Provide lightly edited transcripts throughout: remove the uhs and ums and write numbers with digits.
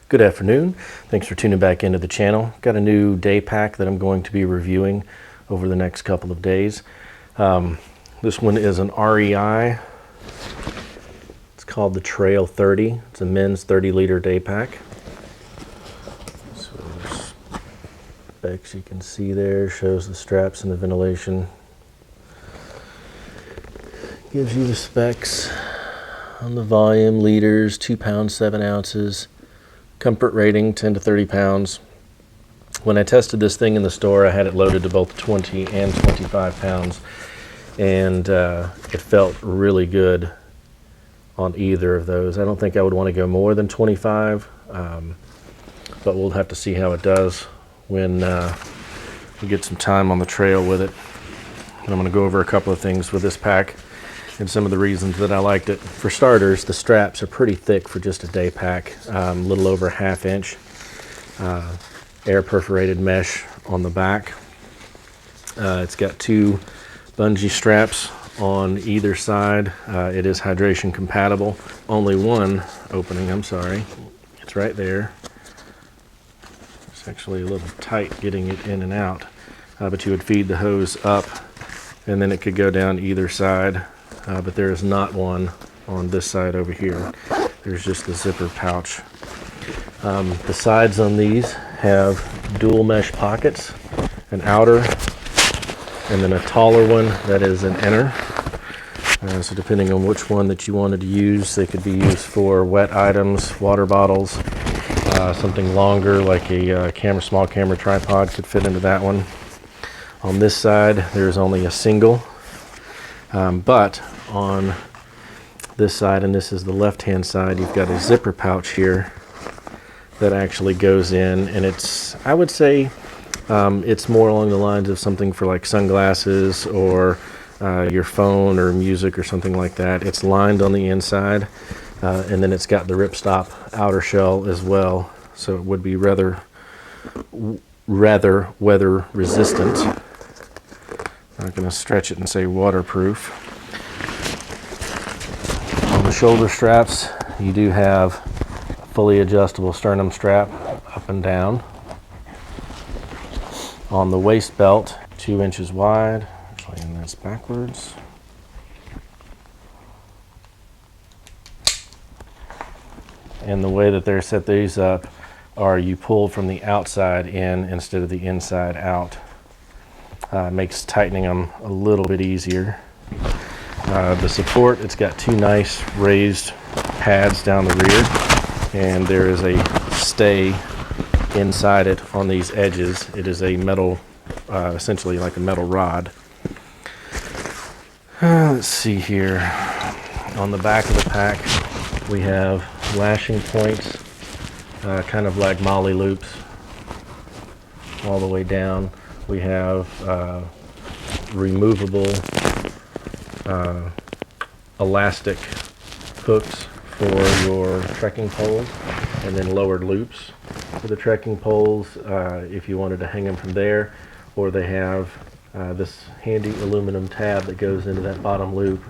Good afternoon. Thanks for tuning back into the channel. Got a new day pack that I'm going to be reviewing over the next couple of days. This one is an REI. It's called the Trail 30. It's a men's 30-liter day pack. So there's specs you can see there. Shows the straps and the ventilation. Gives you the specs on the volume, liters, 2 pounds, 7 ounces. Comfort rating, 10 to 30 pounds. When I tested this thing in the store, I had it loaded to both 20 and 25 pounds. And it felt really good on either of those. I don't think I would want to go more than 25, but we'll have to see how it does when we get some time on the trail with it. And I'm going to go over a couple of things with this pack and some of the reasons that I liked it. For starters, the straps are pretty thick for just a day pack, a little over 1/2 inch. Air perforated mesh on the back. It's got 2 bungee straps on either side. It is hydration compatible. Only one opening, I'm sorry. It's right there. It's actually a little tight getting it in and out, but you would feed the hose up and then it could go down either side. But there is not one on this side over here. There's just the zipper pouch. The sides on these have dual mesh pockets, an outer and then a taller one that is an inner. So depending on which one that you wanted to use, they could be used for wet items, water bottles, something longer like a small camera tripod could fit into that one. On this side, there's only a single. But on this side, and this is the left-hand side, you've got a zipper pouch here that actually goes in, and I would say it's more along the lines of something for like sunglasses or your phone or music or something like that. It's lined on the inside, and then it's got the ripstop outer shell as well, so it would be rather weather resistant. I'm not going to stretch it and say waterproof. On the shoulder straps, you do have a fully adjustable sternum strap up and down. On the waist belt, 2 inches wide. Actually, and that's backwards. And the way that they're set these up are you pull from the outside in instead of the inside out. Makes tightening them a little bit easier. The support, it's got 2 nice raised pads down the rear, and there is a stay inside it on these edges. It is a metal, essentially like a metal rod. Let's see here. On the back of the pack, we have lashing points, kind of like molly loops, all the way down. We have removable elastic hooks for your trekking poles, and then lowered loops for the trekking poles if you wanted to hang them from there, or they have this handy aluminum tab that goes into that bottom loop.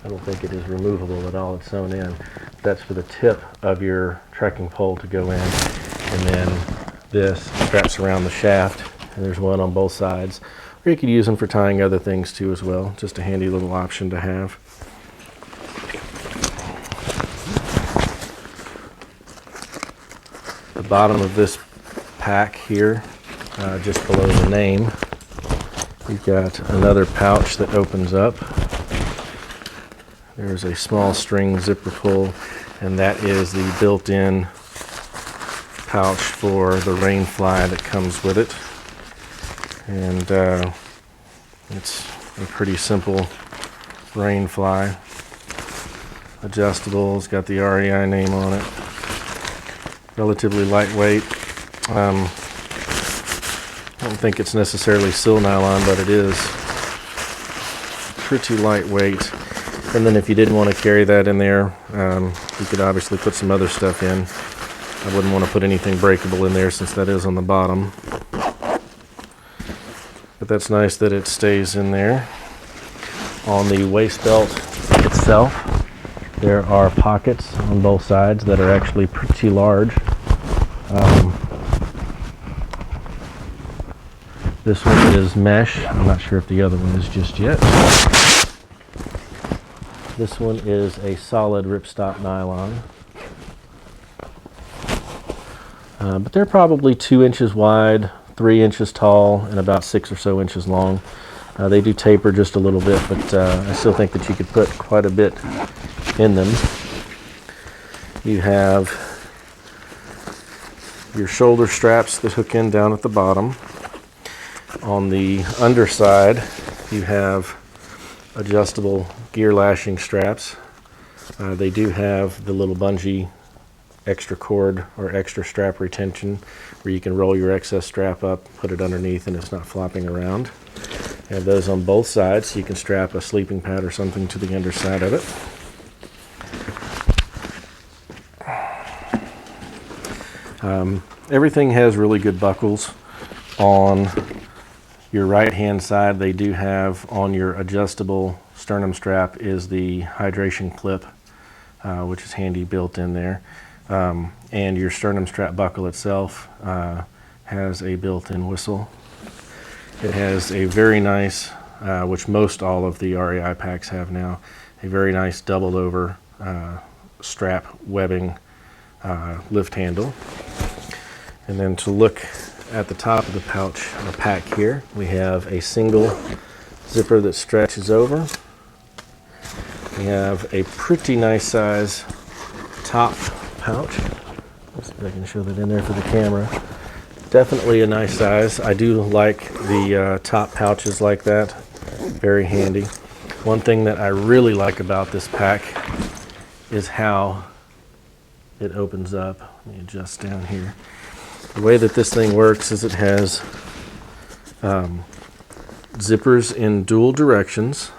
I don't think it is removable at all, it's sewn in. That's for the tip of your trekking pole to go in, and then this straps around the shaft. And there's one on both sides. Or you could use them for tying other things too as well. Just a handy little option to have. The bottom of this pack here, just below the name, you've got another pouch that opens up. There's a small string zipper pull, and that is the built-in pouch for the rain fly that comes with it. And it's a pretty simple rain fly. Adjustable, it's got the REI name on it. Relatively lightweight. I don't think it's necessarily sil nylon, but it is pretty lightweight. And then if you didn't want to carry that in there, you could obviously put some other stuff in. I wouldn't want to put anything breakable in there since that is on the bottom. But that's nice that it stays in there. On the waist belt itself, there are pockets on both sides that are actually pretty large. This one is mesh. I'm not sure if the other one is just yet. This one is a solid ripstop nylon. But they're probably 2 inches wide, 3 inches tall, and about 6 or so inches long. They do taper just a little bit, but I still think that you could put quite a bit in them. You have your shoulder straps that hook in down at the bottom. On the underside, you have adjustable gear lashing straps. They do have the little bungee extra cord or extra strap retention where you can roll your excess strap up, put it underneath, and it's not flopping around. You have those on both sides, so you can strap a sleeping pad or something to the underside of it. Everything has really good buckles. On your right hand side, they do have on your adjustable sternum strap is the hydration clip, which is handy built in there. And your sternum strap buckle itself has a built-in whistle. It has a very nice, which most all of the REI packs have now, a very nice doubled over strap webbing lift handle. And then to look at the top of the pouch or pack here, we have a single zipper that stretches over. We have a pretty nice size top pouch. Let's see if I can show that in there for the camera. Definitely a nice size. I do like the top pouches like that. Very handy. One thing that I really like about this pack is how it opens up. Let me adjust down here. The way that this thing works is it has zippers in dual directions.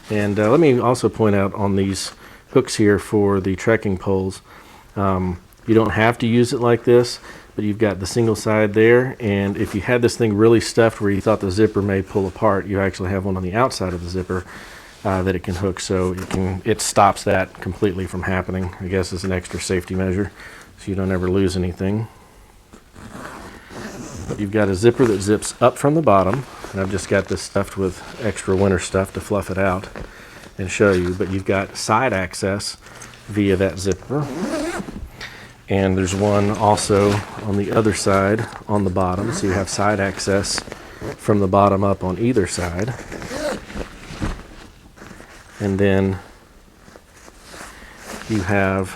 And let me also point out on these hooks here for the trekking poles, you don't have to use it like this, but you've got the single side there, and if you had this thing really stuffed where you thought the zipper may pull apart, you actually have one on the outside of the zipper that it can hook, so it stops that completely from happening. I guess as an extra safety measure, so you don't ever lose anything. You've got a zipper that zips up from the bottom, and I've just got this stuffed with extra winter stuff to fluff it out and show you, but you've got side access via that zipper. And there's one also on the other side on the bottom, so you have side access from the bottom up on either side. And then you have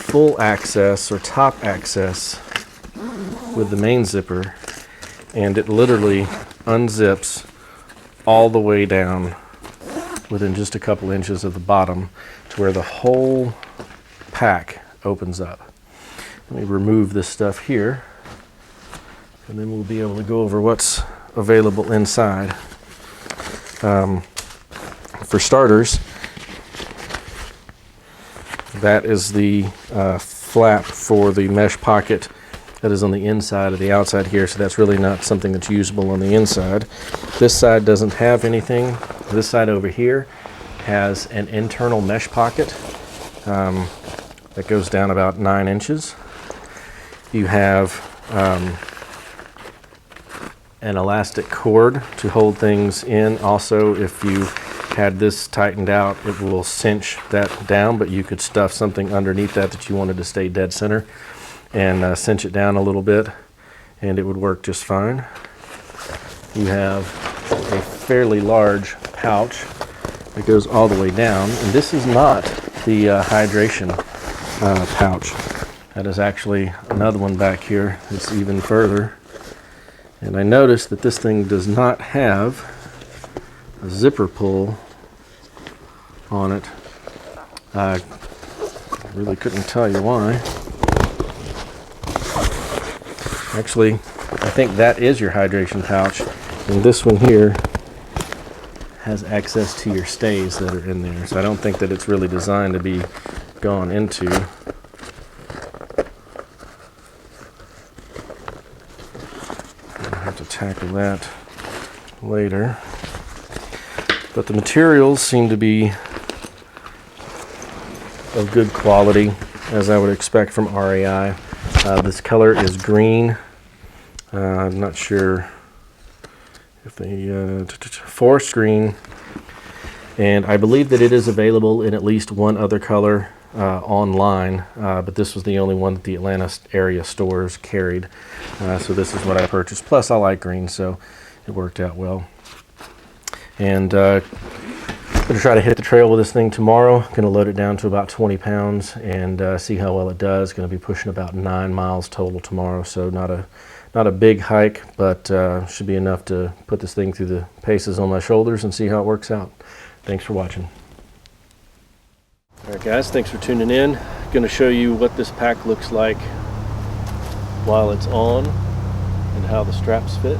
full access or top access with the main zipper, and it literally unzips all the way down within just a couple inches of the bottom to where the whole pack opens up. Let me remove this stuff here, and then we'll be able to go over what's available inside. For starters, that is the flap for the mesh pocket that is on the inside of the outside here, so that's really not something that's usable on the inside. This side doesn't have anything. This side over here has an internal mesh pocket that goes down about 9 inches. You have an elastic cord to hold things in. Also, if you had this tightened out, it will cinch that down, but you could stuff something underneath that you wanted to stay dead center and cinch it down a little bit, and it would work just fine. You have a fairly large pouch that goes all the way down, and this is not the hydration pouch. That is actually another one back here that's even further. And I noticed that this thing does not have a zipper pull on it. I really couldn't tell you why. Actually, I think that is your hydration pouch, and this one here has access to your stays that are in there, so I don't think that it's really designed to be gone into. I'll have to tackle that later. But the materials seem to be of good quality. as I would expect from REI. This color is green. I'm not sure if they forest green, and I believe that it is available in at least one other color online, but this was the only one that the Atlanta area stores carried. So this is what I purchased. Plus I like green, so it worked out well. And I'm going to try to hit the trail with this thing tomorrow. Going to load it down to about 20 pounds and see how well it does. Going to be pushing about 9 miles total tomorrow, so not a big hike, but should be enough to put this thing through the paces on my shoulders and see how it works out. Thanks for watching. All right, guys, thanks for tuning in. Going to show you what this pack looks like while it's on and how the straps fit.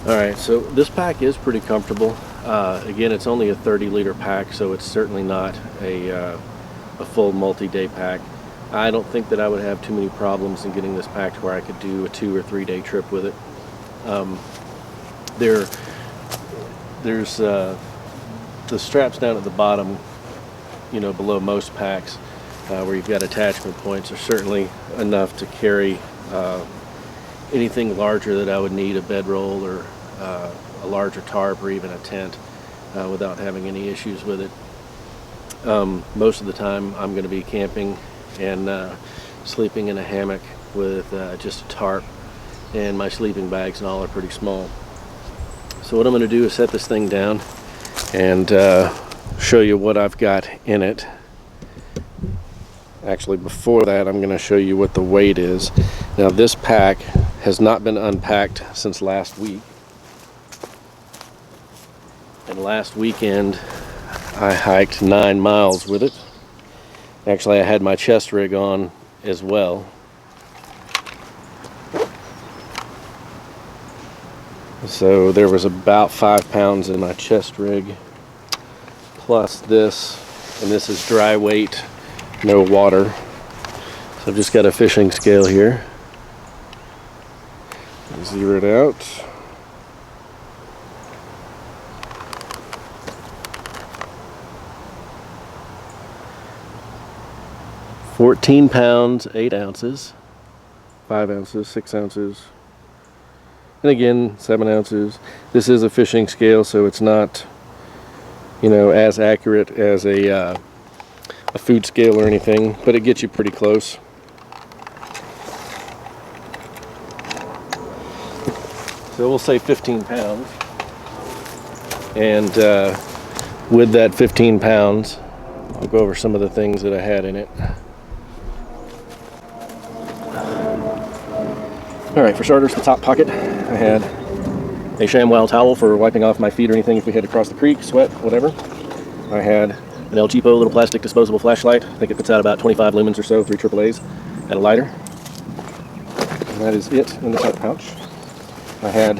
Alright, so this pack is pretty comfortable. Again, it's only a 30-liter pack, so it's certainly not a full multi-day pack. I don't think that I would have too many problems in getting this packed where I could do a 2 or 3 day trip with it. There's the straps down at the bottom, you know, below most packs, where you've got attachment points, are certainly enough to carry anything larger that I would need, a bedroll or a larger tarp or even a tent, without having any issues with it. Most of the time I'm going to be camping and sleeping in a hammock with just a tarp, and my sleeping bags and all are pretty small. So what I'm going to do is set this thing down and show you what I've got in it. Actually, before that, I'm going to show you what the weight is. Now, this pack has not been unpacked since last week. And last weekend, I hiked 9 miles with it. Actually, I had my chest rig on as well. So there was about 5 pounds in my chest rig, plus this, and this is dry weight, no water. So I've just got a fishing scale here. Zero it out. £14 pounds, 8 ounces, 5 ounces, 6 ounces, and again 7 ounces. This is a fishing scale, so it's not, you know, as accurate as a food scale or anything, but it gets you pretty close. So we'll say 15 pounds, and with that 15 pounds, I'll go over some of the things that I had in it. Alright, for starters, the top pocket, I had a ShamWow towel for wiping off my feet or anything if we had to cross the creek, sweat, whatever. I had an El Cheapo little plastic disposable flashlight. I think it puts out about 25 lumens or so, 3 AAAs, and a lighter. And that is it in the top pouch. I had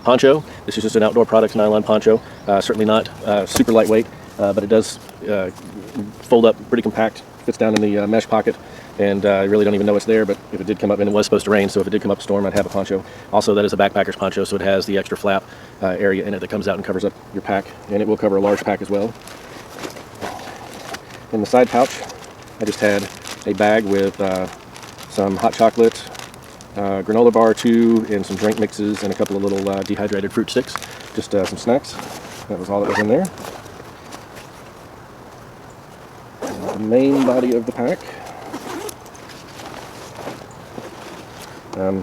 Poncho. This is just an outdoor products nylon poncho. Certainly not super lightweight, but it does fold up pretty compact, fits down in the mesh pocket. And I really don't even know it's there, but if it did come up, and it was supposed to rain, so if it did come up a storm, I'd have a poncho. Also, that is a backpacker's poncho, so it has the extra flap area in it that comes out and covers up your pack, and it will cover a large pack as well. In the side pouch, I just had a bag with some hot chocolate, granola bar or 2, and some drink mixes, and a couple of little dehydrated fruit sticks, just some snacks. That was all that was in there. The main body of the pack.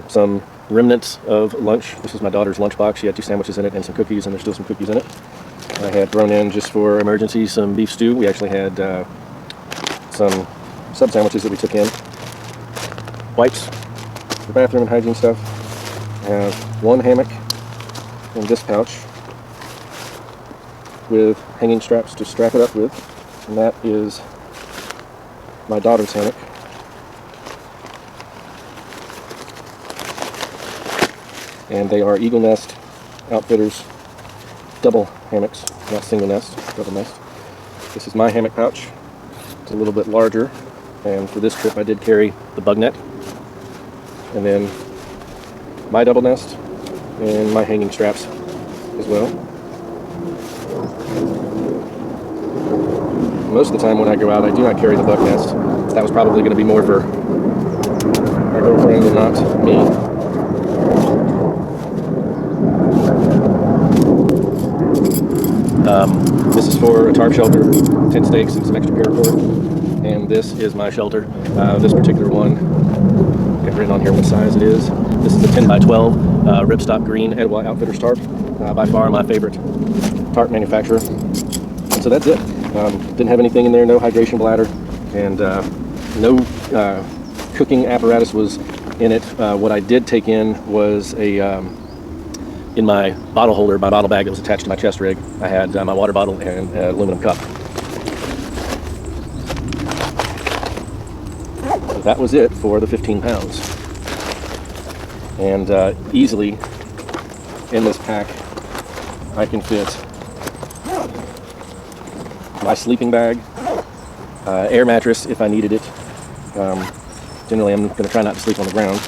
Some remnants of lunch. This is my daughter's lunchbox. She had 2 sandwiches in it and some cookies, and there's still some cookies in it. I had thrown in, just for emergency, some beef stew. We actually had some sub sandwiches that we took in. Wipes for bathroom and hygiene stuff. I have 1 hammock in this pouch. with hanging straps to strap it up with, and that is my daughter's hammock. And they are Eagle Nest Outfitters double hammocks, not single nest, double nest. This is my hammock pouch. It's a little bit larger, and for this trip I did carry the bug net, and then my double nest, and my hanging straps as well. Most of the time when I go out, I do not carry the bug nest. That was probably going to be more for my girlfriend and not me. This is for a tarp shelter, tent stakes, and some extra paracord. And this is my shelter. This particular one, I've written on here what size it is. This is a 10 by 12 ripstop green Etowah Outfitters tarp. By far my favorite tarp manufacturer. And so that's it. Didn't have anything in there, no hydration bladder, and no cooking apparatus was in it. What I did take in was in my bottle holder, my bottle bag that was attached to my chest rig, I had my water bottle and an aluminum cup. So that was it for the 15 pounds. And easily in this pack, I can fit my sleeping bag, air mattress if I needed it. Generally, I'm going to try not to sleep on the ground.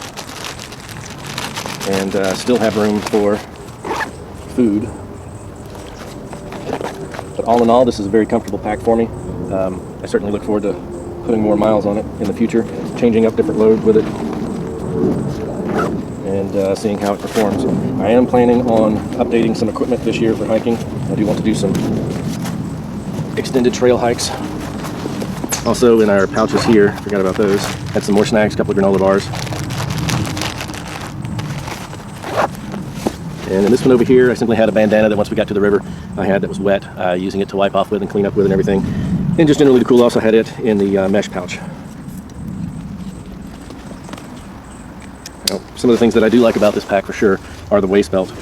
And still have room for food. But all in all, this is a very comfortable pack for me. I certainly look forward to putting more miles on it in the future, changing up different loads with it, and seeing how it performs. I am planning on updating some equipment this year for hiking. I do want to do some extended trail hikes. Also in our pouches here, forgot about those, had some more snacks, a couple of granola bars. And in this one over here, I simply had a bandana that once we got to the river, I had that was wet, using it to wipe off with and clean up with and everything. And just generally to cool off, I had it in the mesh pouch. Now, some of the things that I do like about this pack for sure are the waist belt.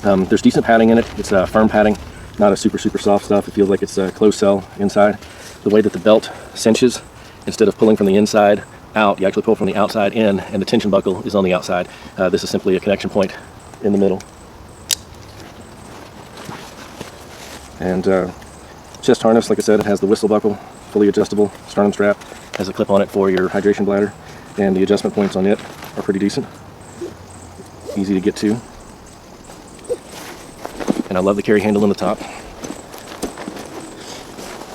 There's decent padding in it. It's firm padding, not a super soft stuff. It feels like it's a closed cell inside. The way that the belt cinches, instead of pulling from the inside out, you actually pull from the outside in, and the tension buckle is on the outside. This is simply a connection point in the middle. And chest harness, like I said, it has the whistle buckle, fully adjustable sternum strap, has a clip on it for your hydration bladder, and the adjustment points on it are pretty decent, easy to get to. And I love the carry handle in the top.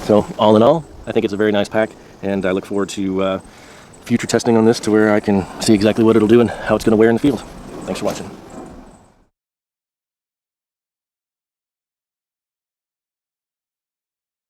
So all in all, I think it's a very nice pack, and I look forward to future testing on this to where I can see exactly what it'll do and how it's going to wear in the field. Thanks for watching.